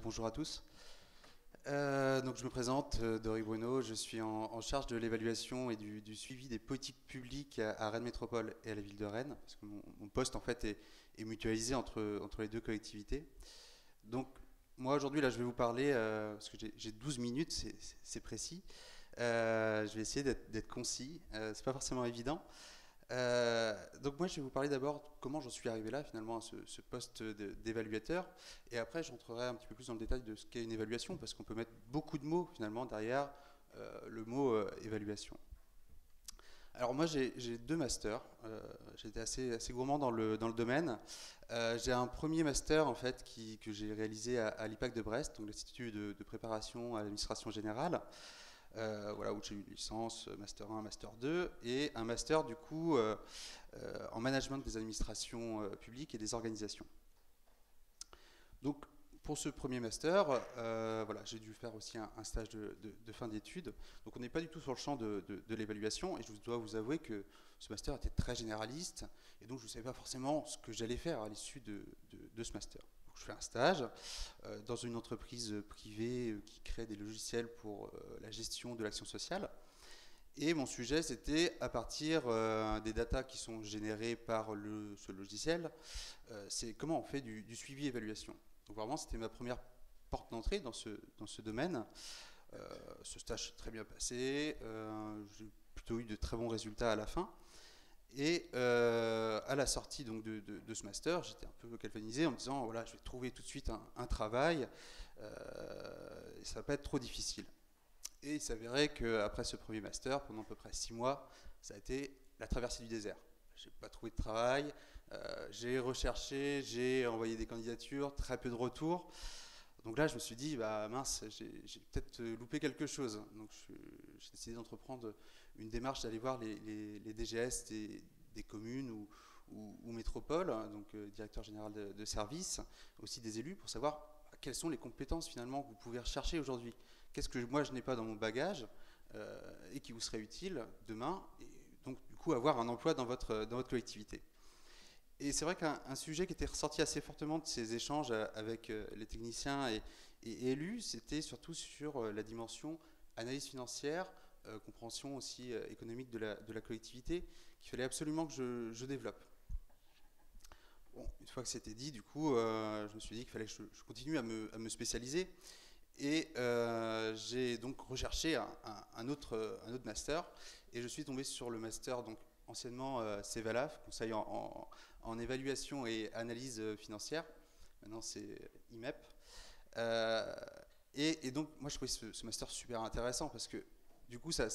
Bonjour à tous. Donc je me présente, Dory Bruno, je suis en charge de l'évaluation et du suivi des politiques publiques à Rennes Métropole et à la ville de Rennes, parce que mon poste en fait est mutualisé entre les deux collectivités. Donc moi aujourd'hui là je vais vous parler, parce que j'ai 12 minutes, c'est précis. Je vais essayer d'être concis, c'est pas forcément évident. Donc moi je vais vous parler d'abord de comment j'en suis arrivé là finalement à ce poste d'évaluateur, et après j'entrerai un petit peu plus dans le détail de ce qu'est une évaluation, parce qu'on peut mettre beaucoup de mots finalement derrière le mot évaluation. Alors moi j'ai deux masters. J'étais assez gourmand dans le domaine. J'ai un premier master en fait que j'ai réalisé à l'IPAC de Brest, donc l'Institut de préparation à l'administration générale. Voilà, où j'ai eu une licence, master 1, master 2, et un master du coup en management des administrations publiques et des organisations. Donc pour ce premier master, voilà, j'ai dû faire aussi un stage de fin d'études. Donc on n'est pas du tout sur le champ de l'évaluation, et je dois vous avouer que ce master était très généraliste, et donc je ne savais pas forcément ce que j'allais faire à l'issue de ce master. Donc je fais un stage dans une entreprise privée qui crée des logiciels pour la gestion de l'action sociale. Et mon sujet, c'était à partir des datas qui sont générées par ce logiciel, c'est comment on fait du suivi-évaluation. Donc vraiment, c'était ma première porte d'entrée dans ce domaine. Ce stage s'est très bien passé, j'ai plutôt eu de très bons résultats à la fin. Et à la sortie donc de ce master, j'étais un peu galvanisé en me disant, voilà, je vais trouver tout de suite un travail, et ça va pas être trop difficile. Et il s'avérait qu'après ce premier master, pendant à peu près 6 mois, ça a été la traversée du désert. J'ai pas trouvé de travail, j'ai recherché, j'ai envoyé des candidatures, très peu de retours. Donc là, je me suis dit, bah mince, j'ai peut-être loupé quelque chose. Donc j'ai décidé d'entreprendre une démarche d'aller voir les DGS des communes ou métropoles, donc directeur général de service, aussi des élus, pour savoir quelles sont les compétences finalement que vous pouvez rechercher aujourd'hui. Qu'est-ce que moi je n'ai pas dans mon bagage et qui vous serait utile demain, et donc du coup avoir un emploi dans votre collectivité. Et c'est vrai qu'un sujet qui était ressorti assez fortement de ces échanges avec les techniciens et élus, c'était surtout sur la dimension analyse financière, compréhension aussi économique de la collectivité, qu'il fallait absolument que je développe. Bon, une fois que c'était dit, du coup, je me suis dit qu'il fallait que je continue à me spécialiser. Et j'ai donc recherché un autre master, et je suis tombé sur le master, donc anciennement CEVALAF, conseil en évaluation et analyse financière. Maintenant c'est IMEP. Euh, et donc moi je trouvais ce master super intéressant, parce que du coup ça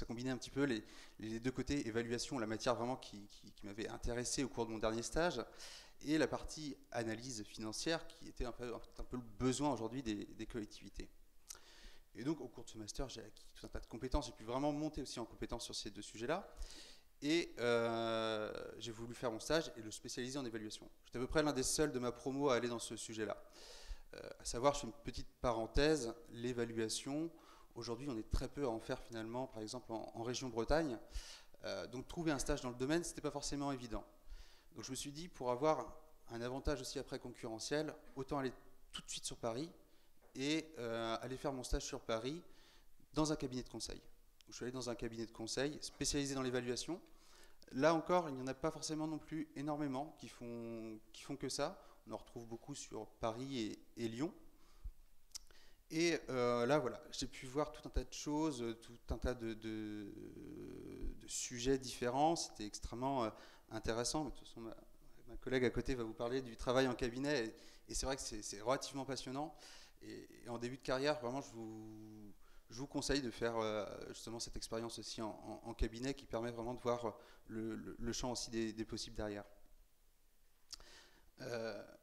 combinait un petit peu les deux côtés, évaluation, la matière vraiment qui m'avait intéressé au cours de mon dernier stage, et la partie analyse financière qui était un peu le besoin aujourd'hui des collectivités. Et donc au cours de ce master, j'ai acquis tout un tas de compétences, j'ai pu vraiment monter aussi en compétences sur ces deux sujets-là, et j'ai voulu faire mon stage et le spécialiser en évaluation. J'étais à peu près l'un des seuls de ma promo à aller dans ce sujet-là. À savoir, je fais une petite parenthèse, l'évaluation, aujourd'hui on est très peu à en faire finalement, par exemple en région Bretagne. Donc trouver un stage dans le domaine, c'était pas forcément évident. Donc je me suis dit, pour avoir un avantage aussi après concurrentiel, autant aller tout de suite sur Paris et aller faire mon stage sur Paris dans un cabinet de conseil. Donc je suis allé dans un cabinet de conseil spécialisé dans l'évaluation. Là encore, il n'y en a pas forcément non plus énormément qui font que ça. On en retrouve beaucoup sur Paris et Lyon. Et là, voilà, j'ai pu voir tout un tas de choses, tout un tas de sujets différents. C'était extrêmement intéressant. De toute façon, ma collègue à côté va vous parler du travail en cabinet. Et c'est vrai que c'est relativement passionnant. Et en début de carrière, vraiment, je vous conseille de faire justement cette expérience aussi en cabinet, qui permet vraiment de voir le champ aussi des possibles derrière.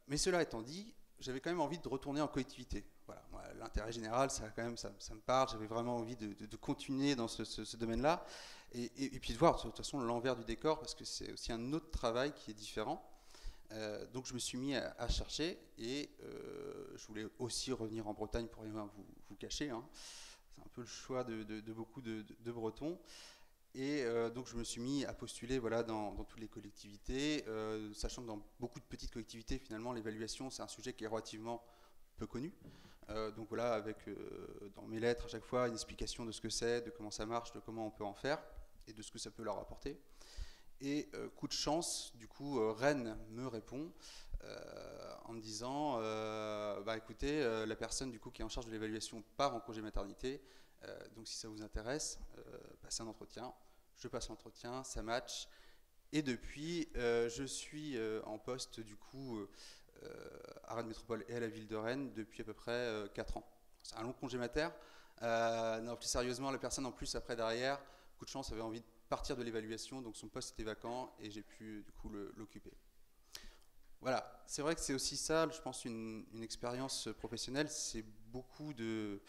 Mais cela étant dit, j'avais quand même envie de retourner en collectivité. Voilà, moi, l'intérêt général, ça me parle. J'avais vraiment envie de continuer dans ce domaine-là, et puis de voir de toute façon l'envers du décor, parce que c'est aussi un autre travail qui est différent. Donc je me suis mis à chercher, et je voulais aussi revenir en Bretagne, pour rien vous cacher, hein. C'est un peu le choix de beaucoup de Bretons. Et donc je me suis mis à postuler, voilà, dans toutes les collectivités, sachant que dans beaucoup de petites collectivités, finalement, l'évaluation, c'est un sujet qui est relativement peu connu. Donc voilà, avec dans mes lettres à chaque fois une explication de ce que c'est, de comment ça marche, de comment on peut en faire et de ce que ça peut leur apporter. Et coup de chance, du coup, Rennes me répond en me disant bah écoutez, la personne du coup qui est en charge de l'évaluation part en congé maternité, donc si ça vous intéresse, passez un entretien. Je passe l'entretien, ça match. Et depuis, je suis en poste du coup à Rennes Métropole et à la ville de Rennes depuis à peu près 4 ans. C'est un long congé mater. Non, plus sérieusement, la personne en plus après derrière, coup de chance, avait envie de partir de l'évaluation, donc son poste était vacant et j'ai pu du coup l'occuper. Voilà, c'est vrai que c'est aussi ça, je pense, une expérience professionnelle, c'est beaucoup de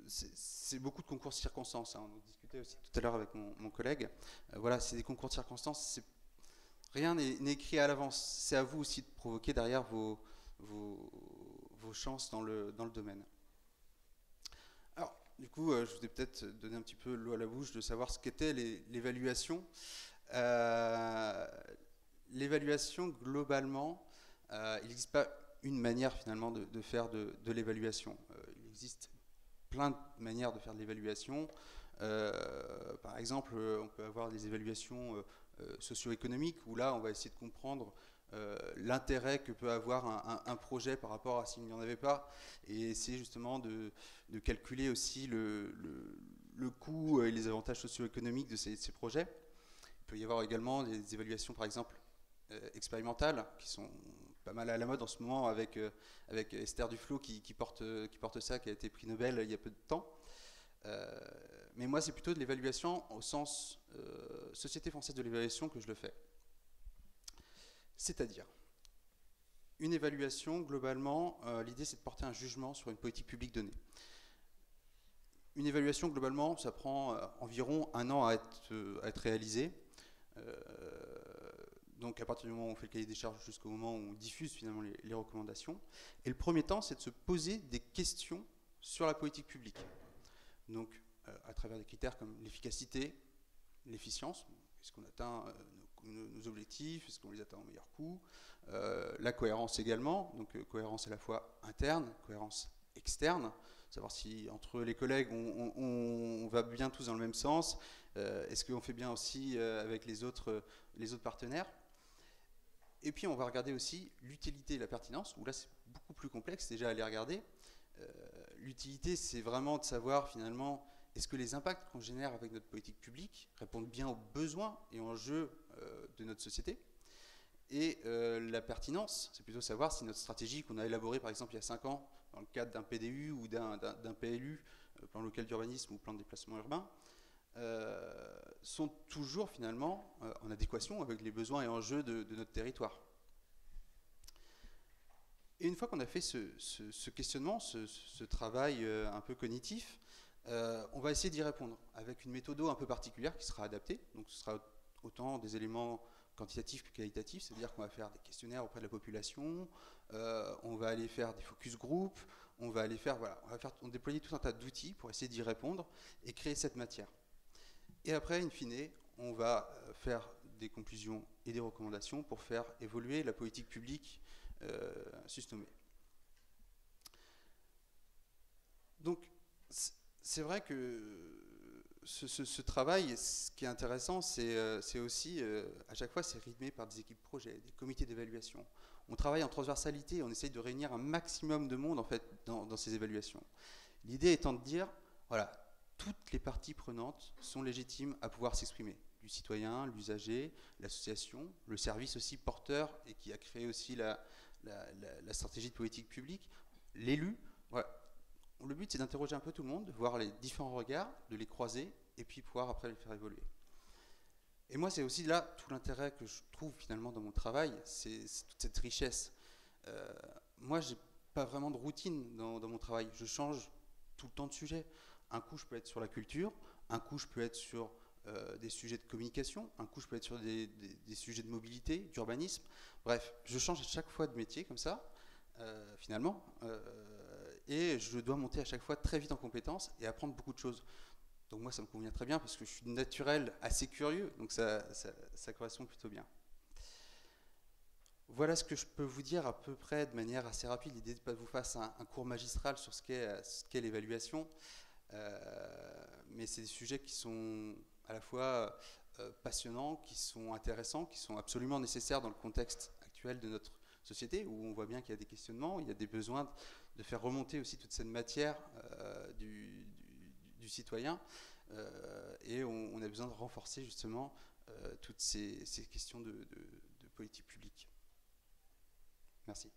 c'est beaucoup de concours de circonstances, hein. On en discutait aussi tout à l'heure avec mon collègue. Voilà, c'est des concours de circonstances, rien n'est écrit à l'avance. C'est à vous aussi de provoquer derrière vos chances dans le domaine. Alors, du coup, je vous ai peut-être donné un petit peu l'eau à la bouche de savoir ce qu'était l'évaluation. Euh, L'évaluation, globalement, il n'existe pas une manière finalement de faire de l'évaluation. Il existe plein de manières de faire de l'évaluation. Par exemple, on peut avoir des évaluations socio-économiques où là, on va essayer de comprendre l'intérêt que peut avoir un projet par rapport à s'il n'y en avait pas et essayer justement de calculer aussi le coût et les avantages socio-économiques de ces projets. Il peut y avoir également des évaluations, par exemple, expérimentales qui sont pas mal à la mode en ce moment avec Esther Duflo qui porte ça, qui a été prix Nobel il y a peu de temps. Mais moi, c'est plutôt de l'évaluation au sens Société française de l'évaluation que je le fais. C'est-à-dire, une évaluation, globalement, l'idée c'est de porter un jugement sur une politique publique donnée. Une évaluation, globalement, ça prend environ 1 an à être réalisée. Donc à partir du moment où on fait le cahier des charges jusqu'au moment où on diffuse finalement les recommandations. Et le premier temps, c'est de se poser des questions sur la politique publique. Donc à travers des critères comme l'efficacité, l'efficience, est-ce qu'on atteint nos objectifs, est-ce qu'on les atteint au meilleur coût, la cohérence également, donc cohérence à la fois interne, cohérence externe, savoir si entre les collègues on va bien tous dans le même sens, est-ce qu'on fait bien aussi avec les autres partenaires. Et puis on va regarder aussi l'utilité et la pertinence, où là c'est beaucoup plus complexe déjà à les regarder. L'utilité, c'est vraiment de savoir finalement est-ce que les impacts qu'on génère avec notre politique publique répondent bien aux besoins et enjeux de notre société. Et la pertinence, c'est plutôt savoir si notre stratégie qu'on a élaborée par exemple il y a 5 ans dans le cadre d'un PDU ou d'un PLU, plan local d'urbanisme ou plan de déplacement urbain, sont toujours finalement en adéquation avec les besoins et enjeux de notre territoire. Et une fois qu'on a fait ce questionnement, ce travail un peu cognitif, on va essayer d'y répondre avec une méthode un peu particulière qui sera adaptée. Donc ce sera autant des éléments quantitatifs que qualitatifs, c'est-à-dire qu'on va faire des questionnaires auprès de la population, on va aller faire des focus group, on va déployer tout un tas d'outils pour essayer d'y répondre et créer cette matière. Et après, in fine, on va faire des conclusions et des recommandations pour faire évoluer la politique publique susnommée. Donc, c'est vrai que ce travail, ce qui est intéressant, c'est aussi, à chaque fois, c'est rythmé par des équipes projets, des comités d'évaluation. On travaille en transversalité, on essaye de réunir un maximum de monde, en fait, dans ces évaluations. L'idée étant de dire, voilà, toutes les parties prenantes sont légitimes à pouvoir s'exprimer. Du citoyen, l'usager, l'association, le service aussi porteur et qui a créé aussi la stratégie de politique publique, l'élu. Voilà. Le but c'est d'interroger un peu tout le monde, de voir les différents regards, de les croiser et puis pouvoir après les faire évoluer. Et moi c'est aussi là tout l'intérêt que je trouve finalement dans mon travail, c'est toute cette richesse. Moi j'ai pas vraiment de routine dans mon travail, je change tout le temps de sujet. Un coup, je peux être sur la culture, un coup, je peux être sur des sujets de communication, un coup, je peux être sur des sujets de mobilité, d'urbanisme. Bref, je change à chaque fois de métier comme ça, finalement, et je dois monter à chaque fois très vite en compétences et apprendre beaucoup de choses. Donc moi, ça me convient très bien parce que je suis naturel assez curieux, donc ça correspond plutôt bien. Voilà ce que je peux vous dire à peu près de manière assez rapide. L'idée n'est pas de vous faire un cours magistral sur ce qu'est l'évaluation, mais c'est des sujets qui sont à la fois passionnants, qui sont intéressants, qui sont absolument nécessaires dans le contexte actuel de notre société, où on voit bien qu'il y a des questionnements, il y a des besoins de faire remonter aussi toute cette matière du citoyen, et on a besoin de renforcer justement toutes ces questions de politique publique. Merci.